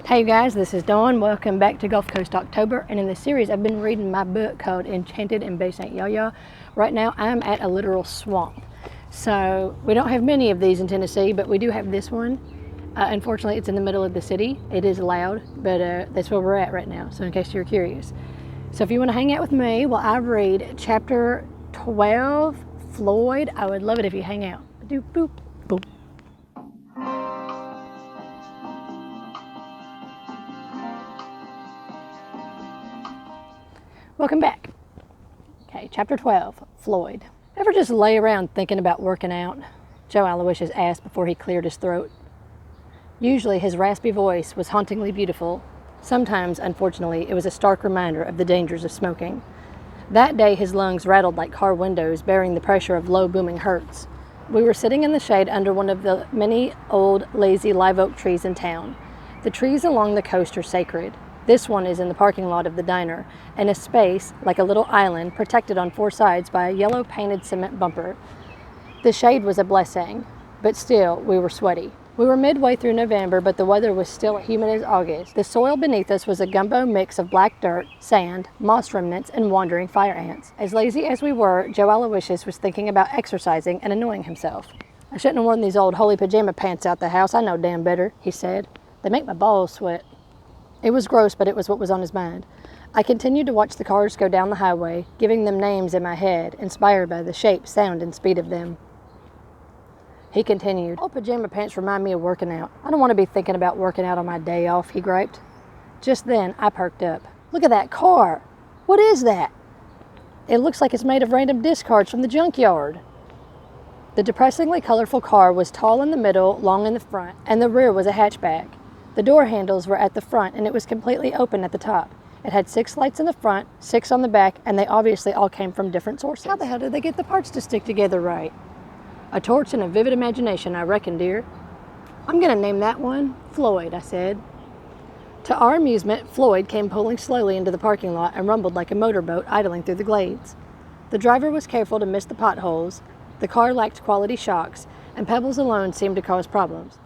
Hey guys, this is Dawn. Welcome back to Gulf Coast October. And in this series, I've been reading my book called Enchanted in Bay St. Yaya. Right now, I'm at a literal swamp. So we don't have many of these in Tennessee, but we do have this one. Unfortunately, it's in the middle of the city. It is loud, but that's where we're at right now. So in case you're curious. So if you want to hang out with me while I read chapter 12, Floyd, I would love it if you hang out. Do boop, boop. Welcome back. Okay, chapter 12, Floyd. Ever just lay around thinking about working out? Joe Aloysius asked before he cleared his throat. Usually his raspy voice was hauntingly beautiful. Sometimes, unfortunately, it was a stark reminder of the dangers of smoking. That day his lungs rattled like car windows, bearing the pressure of low booming hertz. We were sitting in the shade under one of the many old, lazy live oak trees in town. The trees along the coast are sacred. This one is in the parking lot of the diner, in a space like a little island protected on four sides by a yellow painted cement bumper. The shade was a blessing, but still we were sweaty. We were midway through November, but the weather was still humid as August. The soil beneath us was a gumbo mix of black dirt, sand, moss remnants, and wandering fire ants. As lazy as we were, Joe Aloysius was thinking about exercising and annoying himself. "I shouldn't have worn these old holy pajama pants out the house. I know damn better," he said. "They make my balls sweat." It was gross, but it was what was on his mind. I continued to watch the cars go down the highway, giving them names in my head, inspired by the shape, sound, and speed of them. He continued, "Old pajama pants remind me of working out. I don't want to be thinking about working out on my day off," he griped. Just then, I perked up. "Look at that car! What is that? It looks like it's made of random discards from the junkyard." The depressingly colorful car was tall in the middle, long in the front, and the rear was a hatchback. The door handles were at the front, and it was completely open at the top. It had 6 lights in the front, 6 on the back, and they obviously all came from different sources. How the hell did they get the parts to stick together right? "A torch and a vivid imagination, I reckon, dear." "I'm going to name that one Floyd," I said. To our amusement, Floyd came pulling slowly into the parking lot and rumbled like a motorboat idling through the glades. The driver was careful to miss the potholes, the car lacked quality shocks, and pebbles alone seemed to cause problems.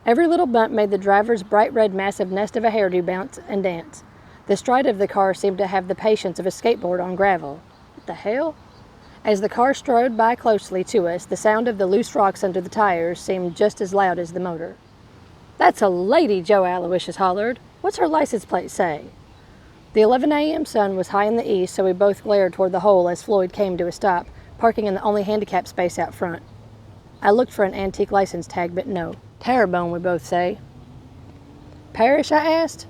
Every little bump made the driver's bright red massive nest of a hairdo bounce and dance. The stride of the car seemed to have the patience of a skateboard on gravel. What the hell? As the car strode by closely to us, the sound of the loose rocks under the tires seemed just as loud as the motor. "That's a lady," Joe Aloysius hollered. "What's her license plate say?" The 11 a.m. sun was high in the east, so we both glared toward the hole as Floyd came to a stop, parking in the only handicapped space out front. I looked for an antique license tag, but no. Terrebonne, we both say. "Parish?" I asked.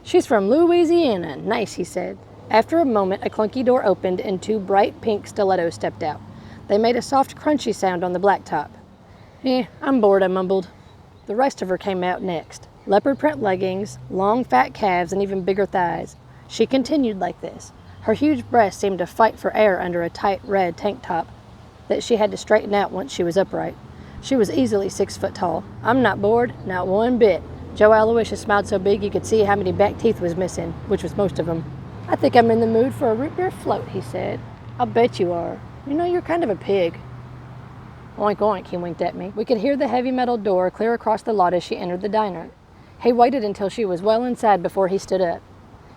"She's from Louisiana." "Nice," he said. After a moment, a clunky door opened and 2 bright pink stilettos stepped out. They made a soft, crunchy sound on the blacktop. "I'm bored," I mumbled. The rest of her came out next. Leopard print leggings, long fat calves, and even bigger thighs. She continued like this. Her huge breasts seemed to fight for air under a tight red tank top that she had to straighten out once she was upright. She was easily 6 foot tall. "I'm not bored, not one bit." Joe Aloysius smiled so big you could see how many back teeth was missing, which was most of them. "I think I'm in the mood for a root beer float," he said. "I'll bet you are. You know, you're kind of a pig." "Oink, oink," he winked at me. We could hear the heavy metal door clear across the lot as she entered the diner. He waited until she was well inside before he stood up.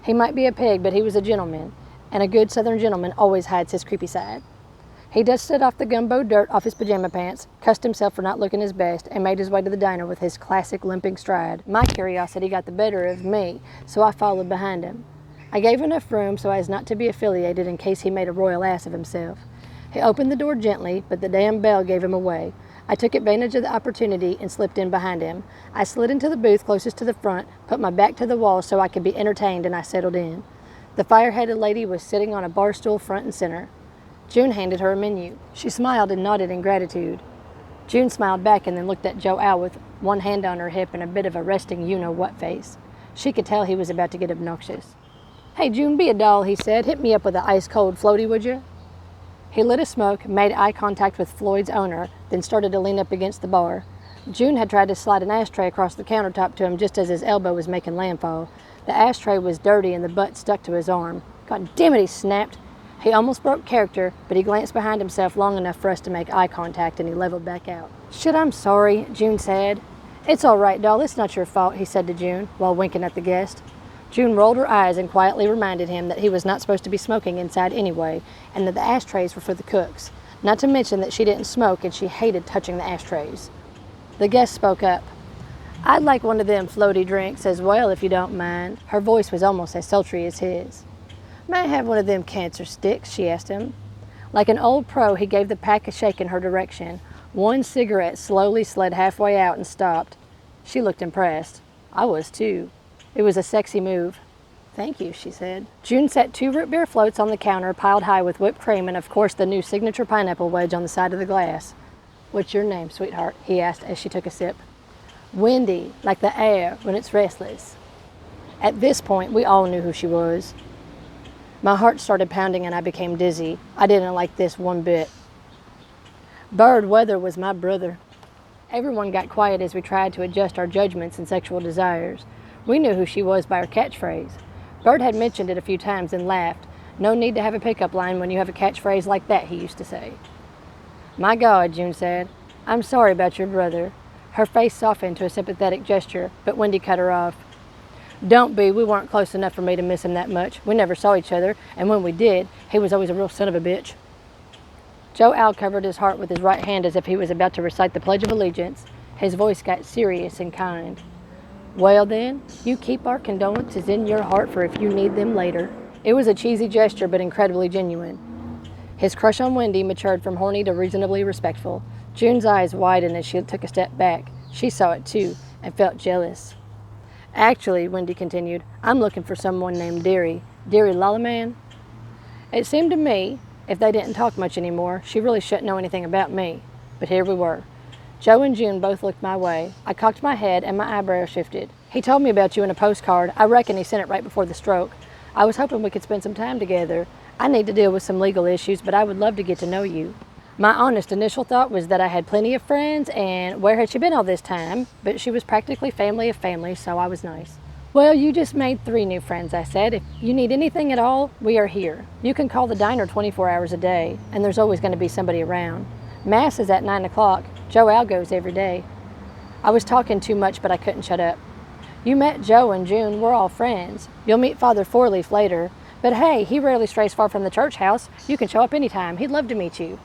He might be a pig, but he was a gentleman, and a good Southern gentleman always hides his creepy side. He dusted off the gumbo dirt off his pajama pants, cussed himself for not looking his best, and made his way to the diner with his classic limping stride. My curiosity got the better of me, so I followed behind him. I gave enough room so as not to be affiliated in case he made a royal ass of himself. He opened the door gently, but the damn bell gave him away. I took advantage of the opportunity and slipped in behind him. I slid into the booth closest to the front, put my back to the wall so I could be entertained, and I settled in. The fire-headed lady was sitting on a bar stool front and center. June handed her a menu. She smiled and nodded in gratitude. June smiled back and then looked at Joe Al with one hand on her hip and a bit of a resting you-know-what face. She could tell he was about to get obnoxious. "Hey, June, be a doll," he said. "Hit me up with an ice-cold floaty, would you?" He lit a smoke, made eye contact with Floyd's owner, then started to lean up against the bar. June had tried to slide an ashtray across the countertop to him just as his elbow was making landfall. The ashtray was dirty and the butt stuck to his arm. "God damn it," he snapped. He almost broke character, but he glanced behind himself long enough for us to make eye contact, and he leveled back out. "Shit, I'm sorry," June said. It's all right, doll. It's not your fault, he said to June, while winking at the guest. June rolled her eyes and quietly reminded him that he was not supposed to be smoking inside anyway, and that the ashtrays were for the cooks, not to mention that she didn't smoke and she hated touching the ashtrays. The guest spoke up. I'd like one of them floaty drinks as well, if you don't mind. Her voice was almost as sultry as his. May I have one of them cancer sticks, she asked him. Like an old pro, he gave the pack a shake in her direction. One cigarette slowly slid halfway out and stopped. She looked impressed. I was too. It was a sexy move. Thank you, she said. June set 2 root beer floats on the counter, piled high with whipped cream and, of course, the new signature pineapple wedge on the side of the glass. What's your name, sweetheart? He asked as she took a sip. Windy, like the air when it's restless. At this point, we all knew who she was. My heart started pounding and I became dizzy. I didn't like this one bit. Bird Weather was my brother. Everyone got quiet as we tried to adjust our judgments and sexual desires. We knew who she was by her catchphrase. Bird had mentioned it a few times and laughed. No need to have a pickup line when you have a catchphrase like that, he used to say. My God, June said. I'm sorry about your brother. Her face softened to a sympathetic gesture, but Wendy cut her off. Don't be. We weren't close enough for me to miss him that much. We never saw each other, and when we did, he was always a real son of a bitch. Joe Al covered his heart with his right hand as if he was about to recite the Pledge of Allegiance. His voice got serious and kind. Well then, you keep our condolences in your heart for if you need them later. It was a cheesy gesture, but incredibly genuine. His crush on Wendy matured from horny to reasonably respectful. June's eyes widened as she took a step back. She saw it too, and felt jealous. Actually, Wendy continued, I'm looking for someone named Dearie. Dearie Lalaman? It seemed to me, if they didn't talk much anymore, she really shouldn't know anything about me. But here we were. Joe and June both looked my way. I cocked my head and my eyebrows shifted. He told me about you in a postcard. I reckon he sent it right before the stroke. I was hoping we could spend some time together. I need to deal with some legal issues, but I would love to get to know you. My honest initial thought was that I had plenty of friends and where had she been all this time? But she was practically family of family, so I was nice. Well, you just made 3 new friends, I said. If you need anything at all, we are here. You can call the diner 24 hours a day, and there's always going to be somebody around. Mass is at 9 o'clock. Joe Al goes every day. I was talking too much, but I couldn't shut up. You met Joe and June. We're all friends. You'll meet Father Fourleaf later. But hey, he rarely strays far from the church house. You can show up anytime. He'd love to meet you.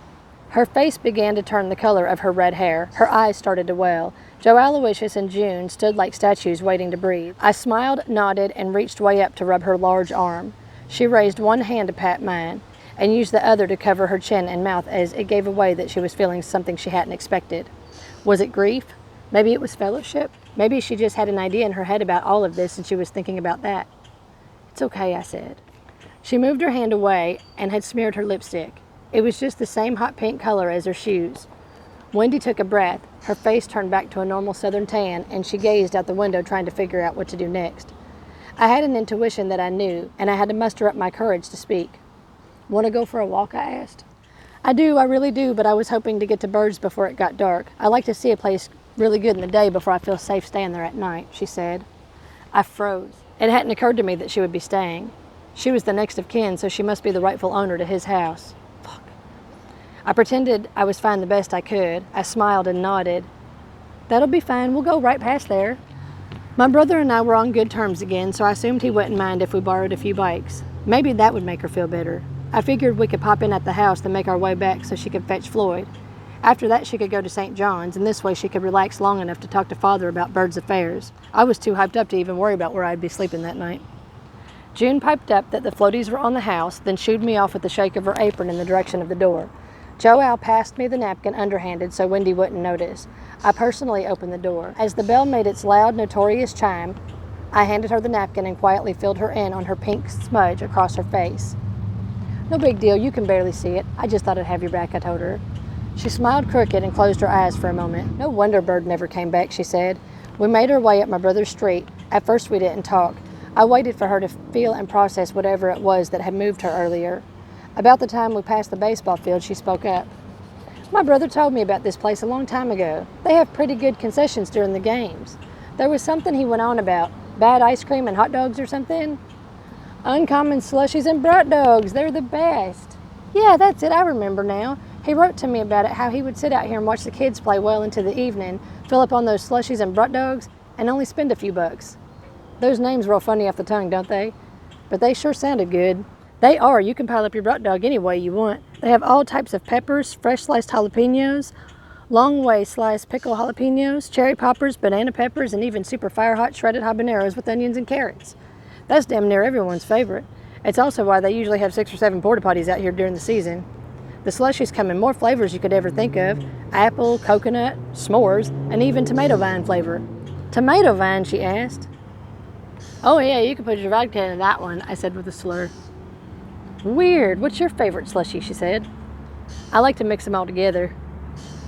Her face began to turn the color of her red hair. Her eyes started to well. Joe Aloysius and June stood like statues waiting to breathe. I smiled, nodded, and reached way up to rub her large arm. She raised one hand to pat mine, and used the other to cover her chin and mouth as it gave away that she was feeling something she hadn't expected. Was it grief? Maybe it was fellowship? Maybe she just had an idea in her head about all of this and she was thinking about that. It's okay, I said. She moved her hand away and had smeared her lipstick. It was just the same hot pink color as her shoes. Wendy took a breath. Her face turned back to a normal southern tan, and she gazed out the window trying to figure out what to do next. I had an intuition that I knew, and I had to muster up my courage to speak. Want to go for a walk, I asked. I do, I really do, but I was hoping to get to Bird's before it got dark. I like to see a place really good in the day before I feel safe staying there at night, she said. I froze. It hadn't occurred to me that she would be staying. She was the next of kin, so she must be the rightful owner to his house. I pretended I was fine the best I could. I smiled and nodded. That'll be fine. We'll go right past there. My brother and I were on good terms again, so I assumed he wouldn't mind if we borrowed a few bikes. Maybe that would make her feel better. I figured we could pop in at the house and make our way back so she could fetch Floyd. After that, she could go to St. John's, and this way she could relax long enough to talk to Father about Bird's affairs. I was too hyped up to even worry about where I'd be sleeping that night. June piped up that the floaties were on the house, then shooed me off with a shake of her apron in the direction of the door. Joe Al passed me the napkin underhanded so Wendy wouldn't notice. I personally opened the door. As the bell made its loud, notorious chime, I handed her the napkin and quietly filled her in on her pink smudge across her face. No big deal, you can barely see it. I just thought I'd have your back, I told her. She smiled crooked and closed her eyes for a moment. No wonder Bird never came back, she said. We made our way up my brother's street. At first we didn't talk. I waited for her to feel and process whatever it was that had moved her earlier. About the time we passed the baseball field, she spoke up. My brother told me about this place a long time ago. They have pretty good concessions during the games. There was something he went on about. Bad ice cream and hot dogs or something? Uncommon slushies and brat dogs. They're the best. Yeah, that's it. I remember now. He wrote to me about it, how he would sit out here and watch the kids play well into the evening, fill up on those slushies and brut dogs, and only spend a few bucks. Those names roll funny off the tongue, don't they? But they sure sounded good. They are. You can pile up your brut dog any way you want. They have all types of peppers, fresh sliced jalapenos, long way sliced pickle jalapenos, cherry poppers, banana peppers, and even super fire hot shredded habaneros with onions and carrots. That's damn near everyone's favorite. It's also why they usually have 6 or 7 porta potties out here during the season. The slushies come in more flavors you could ever think of: apple, coconut, s'mores, and even tomato vine flavor. Tomato vine, she asked. Oh yeah, you can put your vodka in that one, I said with a slur. Weird. What's your favorite slushie, she said. I like to mix them all together.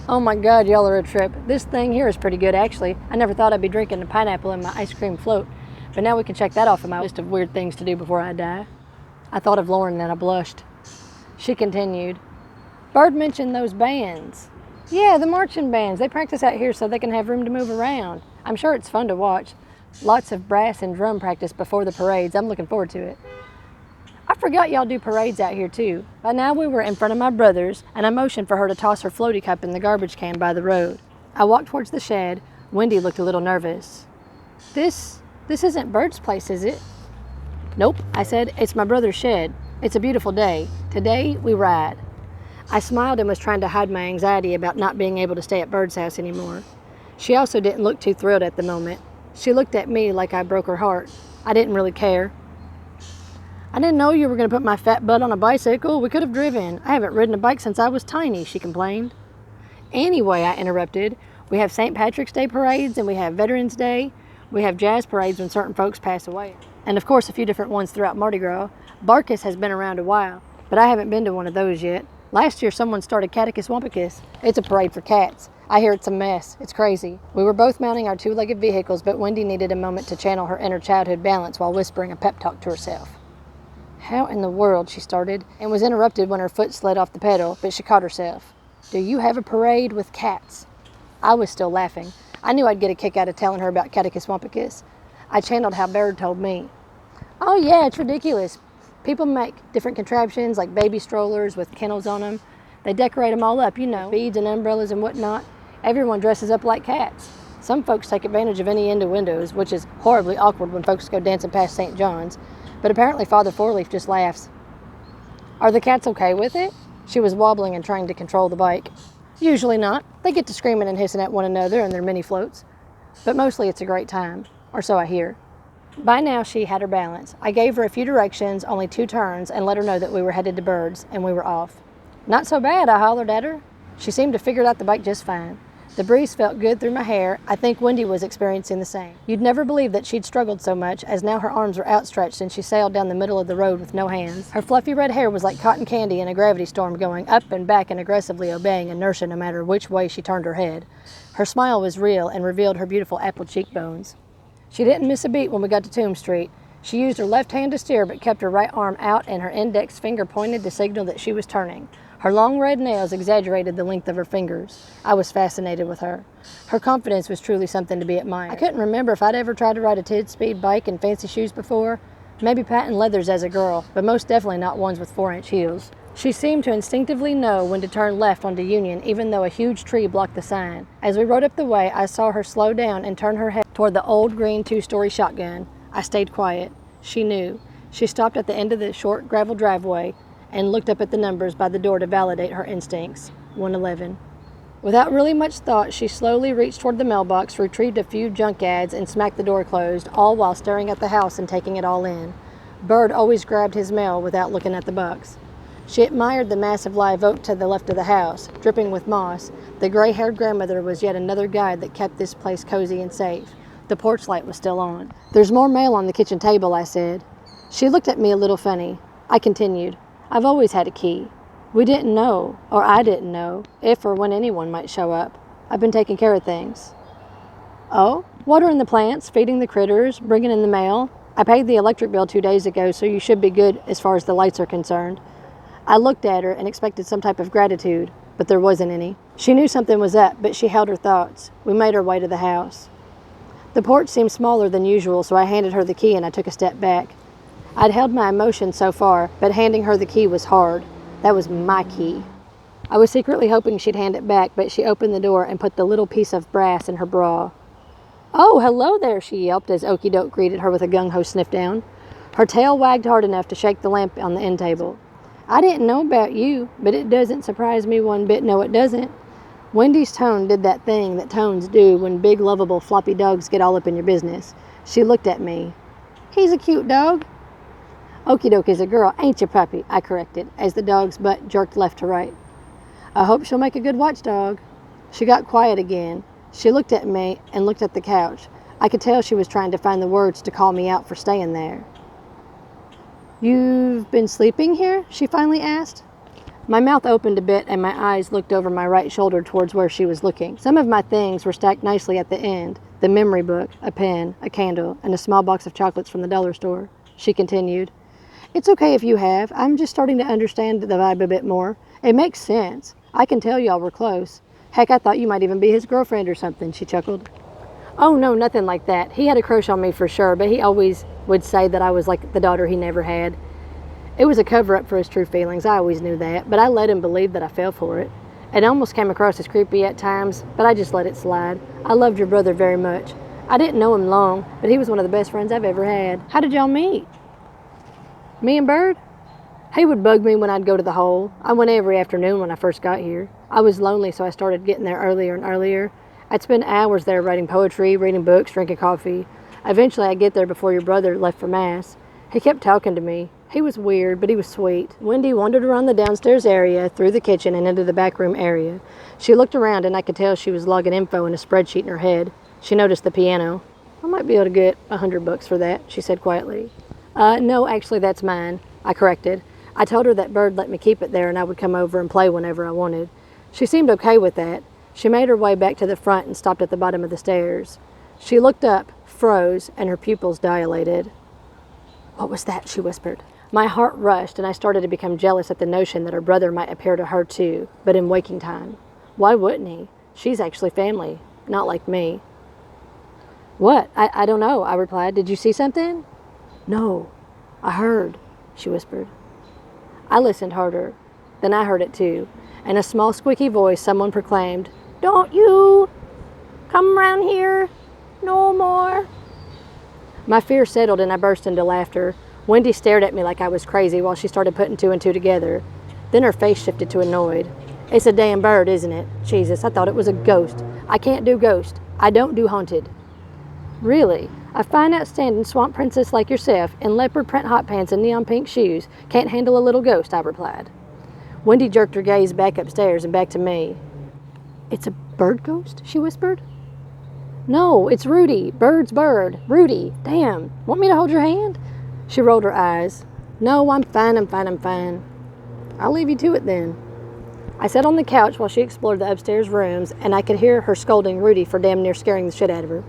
Oh my God, y'all are a trip. This thing here is pretty good, actually. I never thought I'd be drinking a pineapple in my ice cream float, but now we can check that off of my list of weird things to do before I die. I thought of Lauren and I blushed. She continued. Bird mentioned those bands. Yeah, the marching bands. They practice out here so they can have room to move around. I'm sure it's fun to watch. Lots of brass and drum practice before the parades. I'm looking forward to it. I forgot y'all do parades out here too. By now we were in front of my brother's, and I motioned for her to toss her floaty cup in the garbage can by the road. I walked towards the shed. Wendy looked a little nervous. This isn't Bird's place, is it? Nope, I said. It's my brother's shed. It's a beautiful day. Today we ride. I smiled and was trying to hide my anxiety about not being able to stay at Bird's house anymore. She also didn't look too thrilled at the moment. She looked at me like I broke her heart. I didn't really care. I didn't know you were going to put my fat butt on a bicycle. We could have driven. I haven't ridden a bike since I was tiny, she complained. Anyway, I interrupted, we have St. Patrick's Day parades and we have Veterans Day. We have jazz parades when certain folks pass away. And of course a few different ones throughout Mardi Gras. Barkus has been around a while, but I haven't been to one of those yet. Last year someone started Catechus Wampicus. It's a parade for cats. I hear it's a mess. It's crazy. We were both mounting our 2-legged vehicles, but Wendy needed a moment to channel her inner childhood balance while whispering a pep talk to herself. How in the world, she started, and was interrupted when her foot slid off the pedal, but she caught herself. Do you have a parade with cats? I was still laughing. I knew I'd get a kick out of telling her about Catechus Wampicus. I channeled how Bird told me. Oh yeah, it's ridiculous. People make different contraptions like baby strollers with kennels on them. They decorate them all up, you know, beads and umbrellas and whatnot. Everyone dresses up like cats. Some folks take advantage of any innuendos, which is horribly awkward when folks go dancing past St. John's. But apparently Father Fourleaf just laughs. Are the cats okay with it? She was wobbling and trying to control the bike. Usually not. They get to screaming and hissing at one another in their mini floats. But mostly it's a great time, or so I hear. By now she had her balance. I gave her a few directions, only 2 turns, and let her know that we were headed to Bird's, and we were off. Not so bad, I hollered at her. She seemed to figure out the bike just fine. The breeze felt good through my hair. I think Wendy was experiencing the same. You'd never believe that she'd struggled so much, as now her arms were outstretched and she sailed down the middle of the road with no hands. Her fluffy red hair was like cotton candy in a gravity storm, going up and back and aggressively obeying inertia no matter which way she turned her head. Her smile was real and revealed her beautiful apple cheekbones. She didn't miss a beat when we got to Tomb Street. She used her left hand to steer but kept her right arm out and her index finger pointed to signal that she was turning. Her long red nails exaggerated the length of her fingers. I was fascinated with her. Her confidence was truly something to be admired. I couldn't remember if I'd ever tried to ride a Tid-Speed bike in fancy shoes before. Maybe patent leathers as a girl, but most definitely not ones with 4-inch heels. She seemed to instinctively know when to turn left onto Union, even though a huge tree blocked the sign. As we rode up the way, I saw her slow down and turn her head toward the old green 2-story shotgun. I stayed quiet. She knew. She stopped at the end of the short gravel driveway and looked up at the numbers by the door to validate her instincts. 111. Without really much thought, she slowly reached toward the mailbox, retrieved a few junk ads, and smacked the door closed, all while staring at the house and taking it all in. Bird always grabbed his mail without looking at the box. She admired the massive live oak to the left of the house, dripping with moss. The gray-haired grandmother was yet another guide that kept this place cozy and safe. The porch light was still on. There's more mail on the kitchen table, I said. She looked at me a little funny. I continued. I've always had a key. We didn't know, or I didn't know, if or when anyone might show up. I've been taking care of things. Oh? Watering the plants, feeding the critters, bringing in the mail. I paid the electric bill 2 days ago, so you should be good as far as the lights are concerned. I looked at her and expected some type of gratitude, but there wasn't any. She knew something was up, but she held her thoughts. We made our way to the house. The porch seemed smaller than usual, so I handed her the key and I took a step back. I'd held my emotion so far, but handing her the key was hard. That was my key. I was secretly hoping she'd hand it back, but she opened the door and put the little piece of brass in her bra. "Oh, hello there," she yelped as Okie Doke greeted her with a gung-ho sniff down. Her tail wagged hard enough to shake the lamp on the end table. "I didn't know about you, but it doesn't surprise me one bit, no it doesn't." Wendy's tone did that thing that tones do when big, lovable, floppy dogs get all up in your business. She looked at me. "He's a cute dog." "Okie Doke is a girl, ain't you, puppy?" I corrected, as the dog's butt jerked left to right. "I hope she'll make a good watchdog." She got quiet again. She looked at me and looked at the couch. I could tell she was trying to find the words to call me out for staying there. "You've been sleeping here?" she finally asked. My mouth opened a bit and my eyes looked over my right shoulder towards where she was looking. Some of my things were stacked nicely at the end. The memory book, a pen, a candle, and a small box of chocolates from the dollar store. She continued, "It's okay if you have. I'm just starting to understand the vibe a bit more. It makes sense. I can tell y'all were close. Heck, I thought you might even be his girlfriend or something," she chuckled. "Oh, no, nothing like that. He had a crush on me for sure, but he always would say that I was like the daughter he never had. It was a cover-up for his true feelings. I always knew that, but I let him believe that I fell for it. It almost came across as creepy at times, but I just let it slide. I loved your brother very much. I didn't know him long, but he was one of the best friends I've ever had." "How did y'all meet?" "Me and Bird? He would bug me when I'd go to the hole. I went every afternoon when I first got here. I was lonely, so I started getting there earlier and earlier. I'd spend hours there writing poetry, reading books, drinking coffee. Eventually, I'd get there before your brother left for Mass. He kept talking to me. He was weird, but he was sweet." Wendy wandered around the downstairs area, through the kitchen, and into the back room area. She looked around, and I could tell she was logging info in a spreadsheet in her head. She noticed the piano. "I might be able to get $100 for that," she said quietly. No, actually, that's mine," I corrected. I told her that Bird let me keep it there and I would come over and play whenever I wanted. She seemed okay with that. She made her way back to the front and stopped at the bottom of the stairs. She looked up, froze, and her pupils dilated. "What was that?" she whispered. My heart rushed, and I started to become jealous at the notion that her brother might appear to her too, but in waking time. Why wouldn't he? She's actually family, not like me. "What? I don't know," I replied. "Did you see something?" "No, I heard," she whispered. I listened harder. Then I heard it too. In a small squeaky voice, someone proclaimed, "Don't you come around here no more." My fear settled and I burst into laughter. Wendy stared at me like I was crazy while she started putting two and two together. Then her face shifted to annoyed. "It's a damn bird, isn't it? Jesus, I thought it was a ghost. I can't do ghost. I don't do haunted." "Really? A fine, outstanding swamp princess like yourself, in leopard print hot pants and neon pink shoes, can't handle a little ghost," I replied. Wendy jerked her gaze back upstairs and back to me. "It's a bird ghost?" she whispered. "No, it's Rudy. Bird's bird. Rudy. Damn. Want me to hold your hand?" She rolled her eyes. "No, I'm fine. "I'll leave you to it then." I sat on the couch while she explored the upstairs rooms, and I could hear her scolding Rudy for damn near scaring the shit out of her.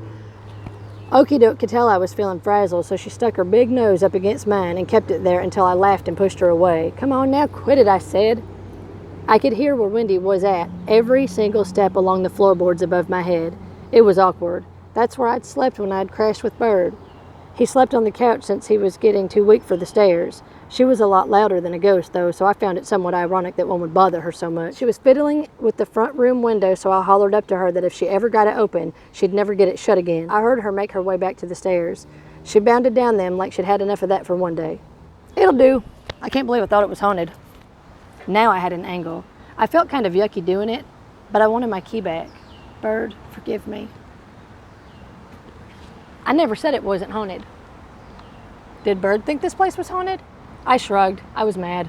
Okie Doke could tell I was feeling frazzled, so she stuck her big nose up against mine and kept it there until I laughed and pushed her away. "Come on now, quit it," I said. I could hear where Wendy was at, every single step along the floorboards above my head. It was awkward. That's where I'd slept when I'd crashed with Bird. He slept on the couch since he was getting too weak for the stairs. She was a lot louder than a ghost, though, so I found it somewhat ironic that one would bother her so much. She was fiddling with the front room window, so I hollered up to her that if she ever got it open, she'd never get it shut again. I heard her make her way back to the stairs. She bounded down them like she'd had enough of that for one day. "It'll do. I can't believe I thought it was haunted." Now I had an angle. I felt kind of yucky doing it, but I wanted my key back. "Bird, forgive me. I never said it wasn't haunted." "Did Bird think this place was haunted?" I shrugged. I was mad.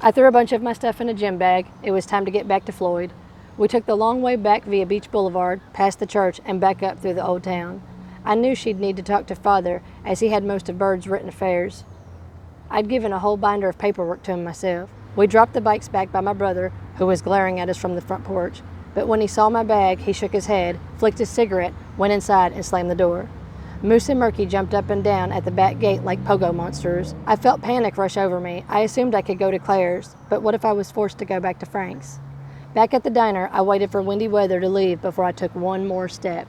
I threw a bunch of my stuff in a gym bag. It was time to get back to Floyd. We took the long way back via Beach Boulevard, past the church, and back up through the old town. I knew she'd need to talk to Father, as he had most of Bird's written affairs. I'd given a whole binder of paperwork to him myself. We dropped the bikes back by my brother, who was glaring at us from the front porch. But when he saw my bag, he shook his head, flicked his cigarette, went inside, and slammed the door. Moose and Murky jumped up and down at the back gate like pogo monsters. I felt panic rush over me. I assumed I could go to Claire's, but what if I was forced to go back to Frank's? Back at the diner, I waited for windy weather to leave before I took one more step.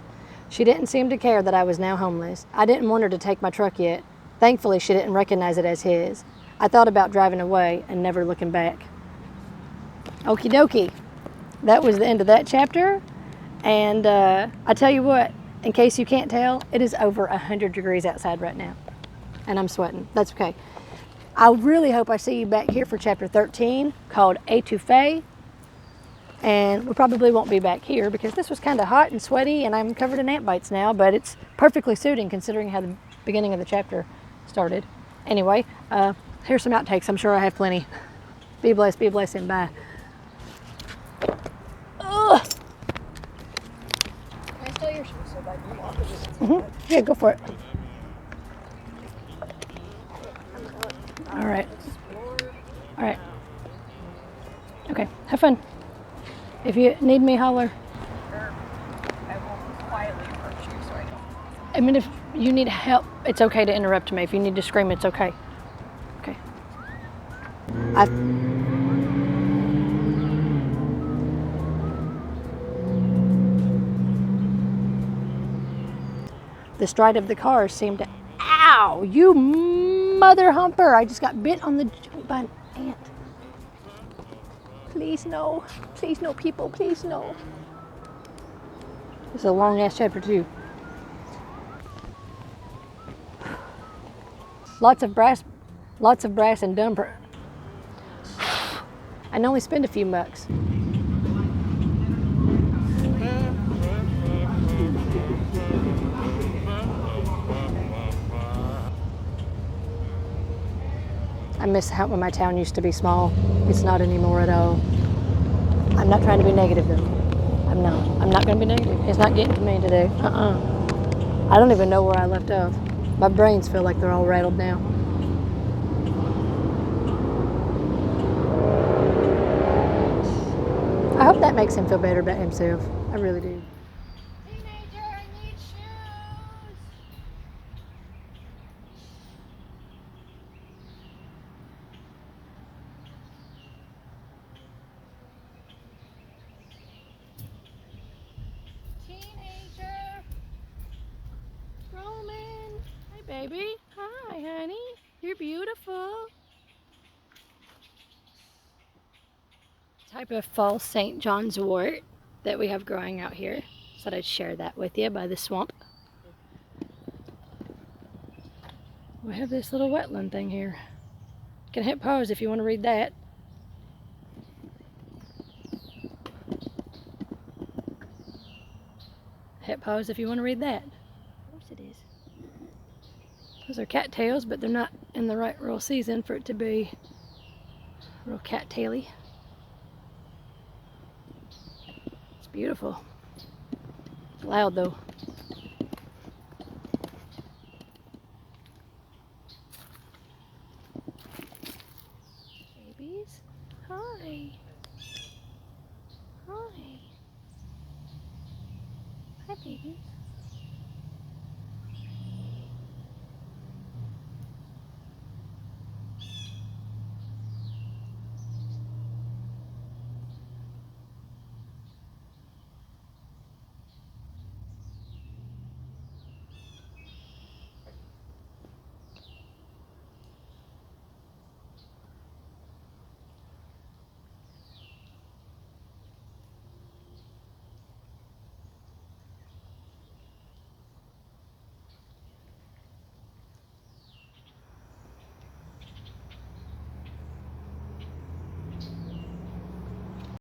She didn't seem to care that I was now homeless. I didn't want her to take my truck yet. Thankfully, she didn't recognize it as his. I thought about driving away and never looking back. Okie dokie. That was the end of that chapter. And I tell you what, in case you can't tell, it is over 100 degrees outside right now. And I'm sweating. That's okay. I really hope I see you back here for chapter 13 called Étouffée. And we probably won't be back here because this was kind of hot and sweaty and I'm covered in ant bites now, but it's perfectly suiting considering how the beginning of the chapter started. Anyway, here's some outtakes. I'm sure I have plenty. Be blessed, and bye. Ugh. Can I steal your shoes so that you walk? Mm-hmm. Yeah, go for it. All right. All right. Okay, have fun. If you need me, holler. I will quietly approach you so I don't. I mean, if you need help, it's okay to interrupt me. If you need to scream, it's okay. Okay. The stride of the car seemed to... Ow! You mother humper! I just got bit on the joint by an ant. Please no. Please no, people. Please no. This is a long-ass chapter, too. Lots of brass and dumper. I can only spend a few bucks. I miss how when my town used to be small. It's not anymore at all. I'm not trying to be negative though. I'm not. I'm not going to be negative. It's not getting to me today. I don't even know where I left off. My brains feel like they're all rattled now. I hope that makes him feel better about himself. I really do. Teenager, I need shoes. Teenager. Roman. Hi, baby. Hi, honey. You're beautiful. Type of false St. John's wort that we have growing out here. Thought I'd share that with you by the swamp. We have this little wetland thing here. You can hit pause if you want to read that. Hit pause if you want to read that. Of course it is. Those are cattails, but they're not in the right real season for it to be real cattaily. It's beautiful. It's loud though. Babies, hi. Hi. Hi, babies.